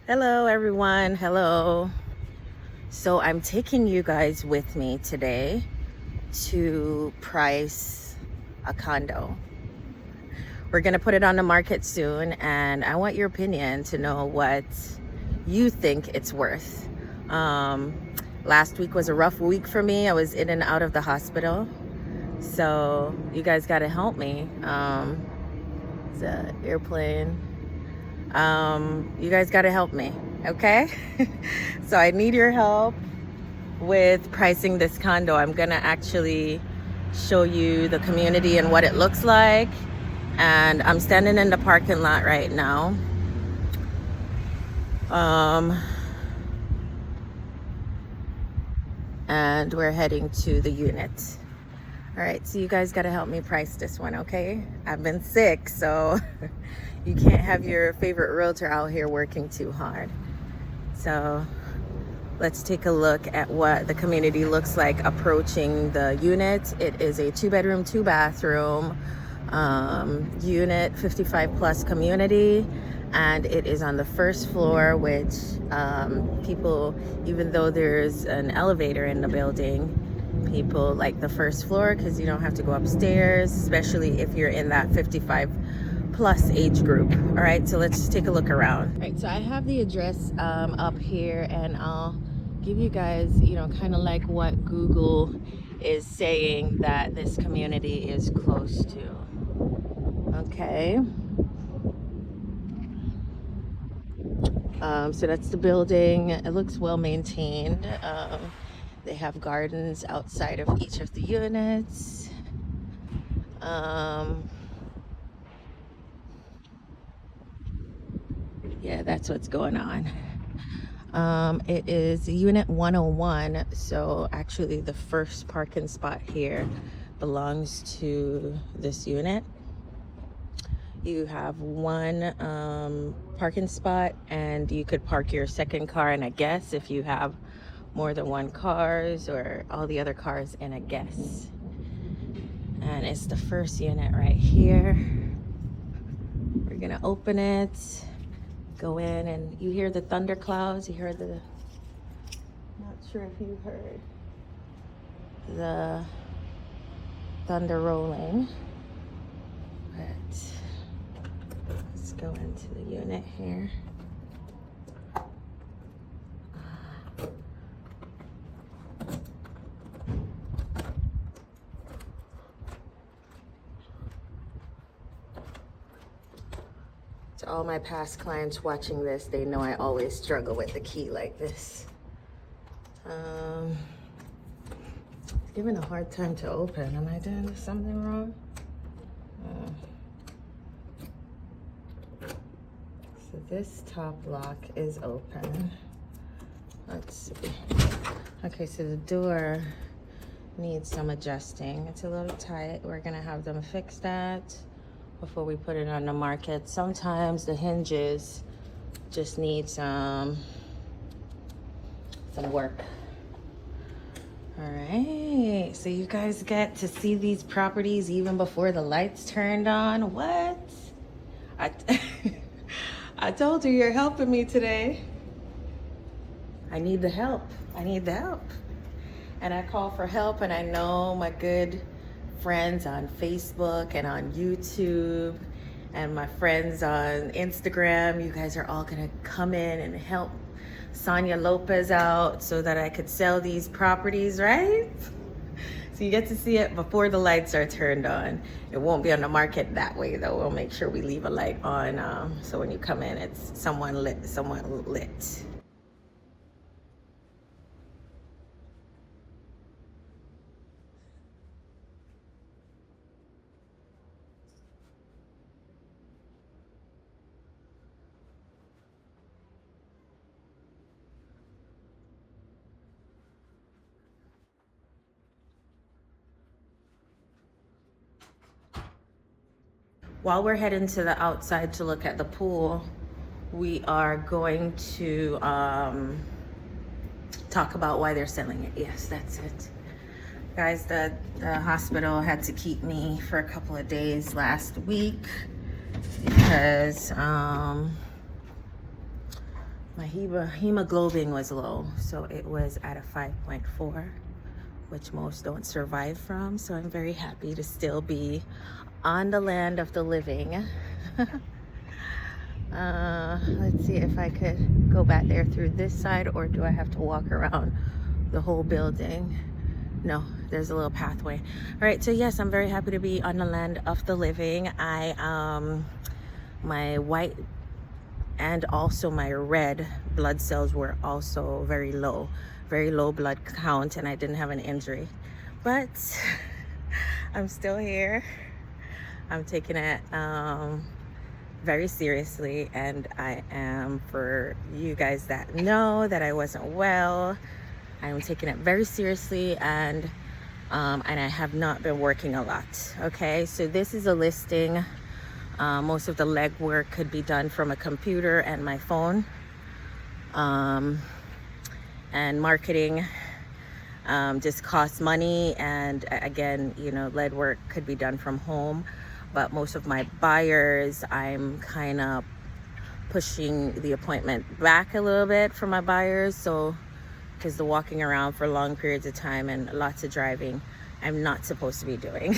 Hello everyone, hello. So I'm taking you guys with me today to price a condo. We're gonna put it on the market soon and I want your opinion to know what you think it's worth. Last week was a rough week for me. I was in and out of the hospital. So you guys gotta help me. It's an airplane. You guys got to help me, okay? So I need your help with pricing this condo. I'm gonna actually show you the community and what it looks like, and I'm standing in the parking lot right now. And we're heading to the unit. All right, so you guys got to help me price this one, okay? I've been sick, so you can't have your favorite realtor out here working too hard. So let's take a look at what the community looks like approaching the unit. It is a 2-bedroom, 2-bathroom unit, 55 plus community, and it is on the first floor, which people, even though there's an elevator in the building, people like the first floor because you don't have to go upstairs, especially if you're in that 55 plus age group. All right, so let's take a look around. All right, so I have the address up here, and I'll give you guys, kind of like what Google is saying that this community is close to. Okay. So that's the building. It looks well maintained. They have gardens outside of each of the units. Yeah, that's what's going on. It is unit 101, so actually the first parking spot here belongs to this unit. You have one parking spot, and you could park your second car in a guess if you have more than one cars, or all the other cars in a guess. And it's the first unit right here. We're gonna open it, go in, and you hear the thunderclouds. You heard the, not sure if you heard the thunder rolling, but let's go into the unit here. To all my past clients watching this, they know I always struggle with the key like this. Given a hard time to open. Am I doing something wrong? So this top lock is open. Let's see. Okay, so the door needs some adjusting. It's a little tight. We're gonna have them fix that before we put it on the market. Sometimes the hinges just need some work. All right, so you guys get to see these properties even before the lights turned on. What? I told you you're helping me today. I need the help. I need the help. And I call for help, and I know my good friends on Facebook and on YouTube and my friends on Instagram, you guys are all gonna come in and help Sonia Lopez out so that I could sell these properties, right? So you get to see it before the lights are turned on. It won't be on the market that way though. We'll make sure we leave a light on so when you come in, it's somewhat lit. While we're heading to the outside to look at the pool, we are going to talk about why they're selling it. Yes, that's it. Guys, the hospital had to keep me for a couple of days last week because My hemoglobin was low, so it was at a 5.4, which most don't survive from. So I'm very happy to still be on the land of the living. Let's see if I could go back there through this side, or do I have to walk around the whole building? No, there's a little pathway. All right, so yes, I'm very happy to be on the land of the living. My white and also my red blood cells were also very low blood count, and I didn't have an injury, but I'm still here. I'm taking it very seriously, and I am, for you guys that know that I wasn't well, I am taking it very seriously, and I have not been working a lot. Okay, so this is a listing. Most of the legwork could be done from a computer and my phone. And marketing just costs money, and again, you know, lead work could be done from home. But most of my buyers, I'm kind of pushing the appointment back a little bit for my buyers, so because the walking around for long periods of time and lots of driving, I'm not supposed to be doing.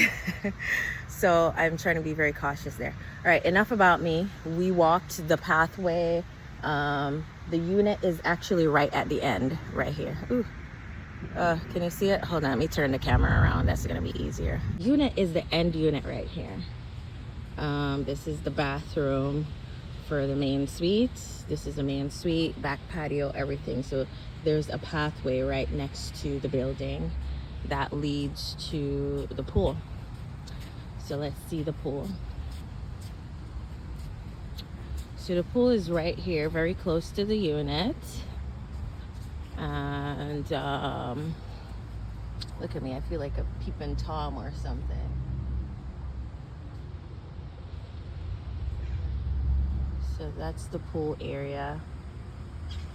So I'm trying to be very cautious there. All right, enough about me. We walked the pathway. The unit is actually right at the end, right here. Ooh. Can you see it? Hold on, let me turn the camera around. That's gonna be easier. Unit is the end unit right here. This is the bathroom for the main suite. This is the main suite, back patio, everything. So there's a pathway right next to the building that leads to the pool. So let's see the pool. So the pool is right here, very close to the unit. And look at me, I feel like a peeping Tom or something. So that's the pool area.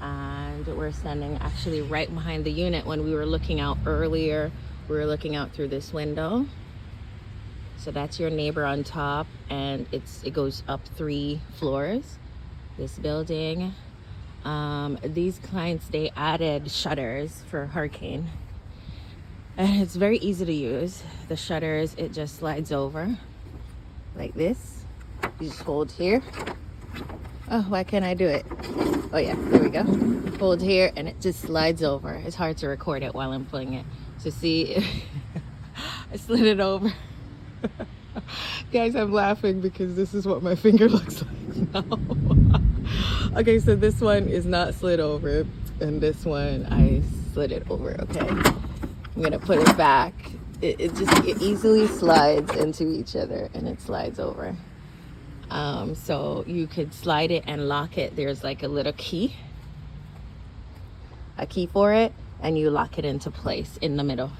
And we're standing actually right behind the unit. When we were looking out earlier, we were looking out through this window. So that's your neighbor on top, and it goes up 3 floors, this building. These clients, they added shutters for hurricane, and it's very easy to use. The shutters, it just slides over like this. You just hold here. Oh, why can't I do it? Oh yeah, there we go. Hold here and it just slides over. It's hard to record it while I'm pulling it. So see, I slid it over. Guys, I'm laughing because this is what my finger looks like now. Okay, so this one is not slid over, and this one I slid it over. Okay, I'm gonna put it back. It easily slides into each other, and it slides over. So you could slide it and lock it. There's like a little key, for it, and you lock it into place in the middle.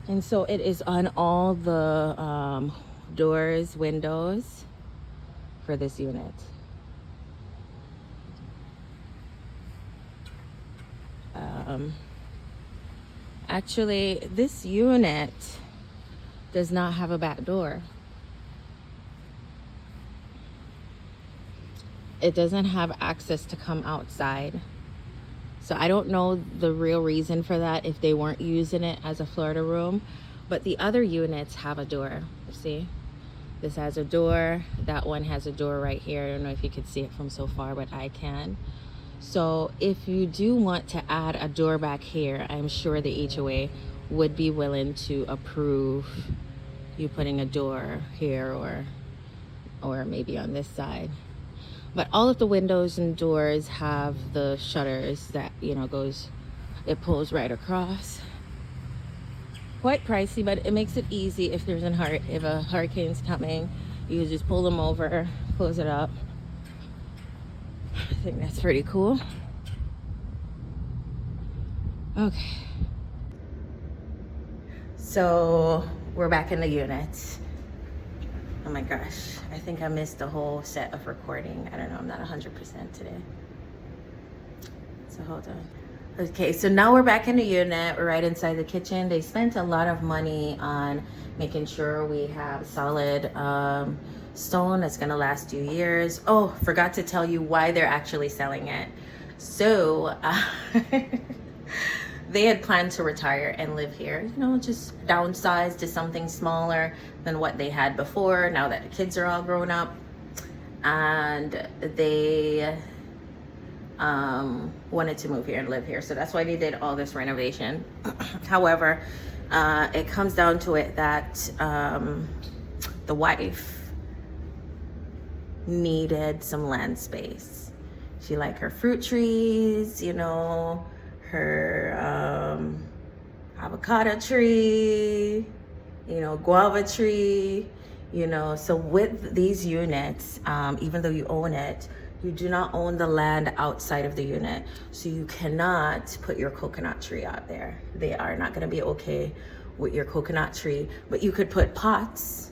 And so it is on all the doors, windows for this unit. Actually, this unit does not have a back door. It doesn't have access to come outside. So I don't know the real reason for that, if they weren't using it as a Florida room. But the other units have a door. See? This has a door. That one has a door right here. I don't know if you could see it from so far, but I can. So if you do want to add a door back here, I'm sure the HOA would be willing to approve you putting a door here or maybe on this side. But all of the windows and doors have the shutters that, you know, it pulls right across. Quite pricey, but it makes it easy if if a hurricane's coming. You just pull them over, close it up. I think that's pretty cool. Okay. So we're back in the unit. Oh my gosh, I think I missed the whole set of recording. I don't know, I'm not 100% today. So hold on. Okay, so now we're back in the unit. We're right inside the kitchen. They spent a lot of money on making sure we have solid stone that's gonna last you years. Oh, forgot to tell you why they're actually selling it. So they had planned to retire and live here, you know, just downsize to something smaller than what they had before, now that the kids are all grown up. And they wanted to move here and live here. So that's why they did all this renovation. However, it comes down to it that the wife needed some land space. She liked her fruit trees, you know, her avocado tree, you know, guava tree, you know. So with these units, even though you own it, you do not own the land outside of the unit. So you cannot put your coconut tree out there. They are not gonna be okay with your coconut tree, but you could put pots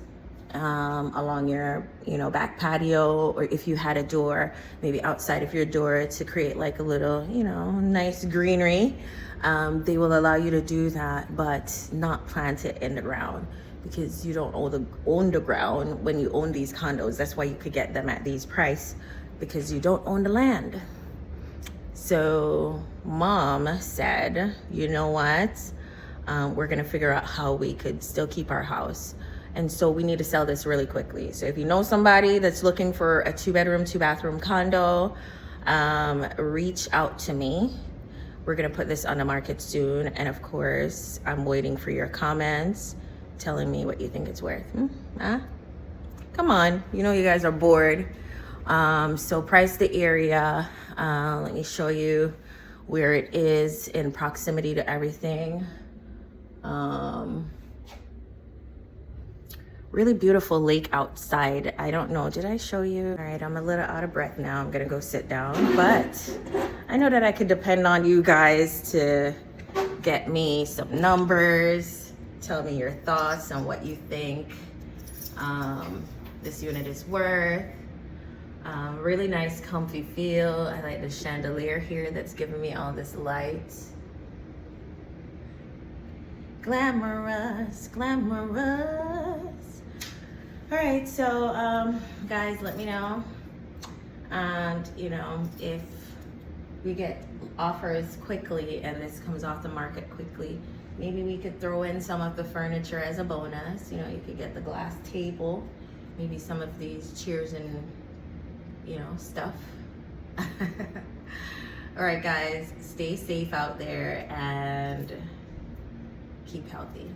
along your, you know, back patio, or if you had a door, maybe outside of your door to create like a little, you know, nice greenery. They will allow you to do that, but not plant it in the ground, because you don't own the ground when you own these condos. That's why you could get them at these price, because you don't own the land. So mom said, you know what? We're gonna figure out how we could still keep our house. And so we need to sell this really quickly. So if you know somebody that's looking for a 2-bedroom, 2-bathroom condo, reach out to me. We're gonna put this on the market soon. And of course, I'm waiting for your comments telling me what you think it's worth. Come on, you know you guys are bored. So price the area. Let me show you where it is in proximity to everything. Really beautiful lake outside. I don't know, did I show you? All right, I'm a little out of breath now. I'm gonna go sit down, but I know that I could depend on you guys to get me some numbers, tell me your thoughts on what you think this unit is worth. Really nice, comfy feel. I like the chandelier here that's giving me all this light. Glamorous, glamorous. All right, so guys, let me know. And you know, if we get offers quickly and this comes off the market quickly, maybe we could throw in some of the furniture as a bonus. You know, you could get the glass table, maybe some of these chairs and, you know, stuff. All right, guys, stay safe out there and keep healthy.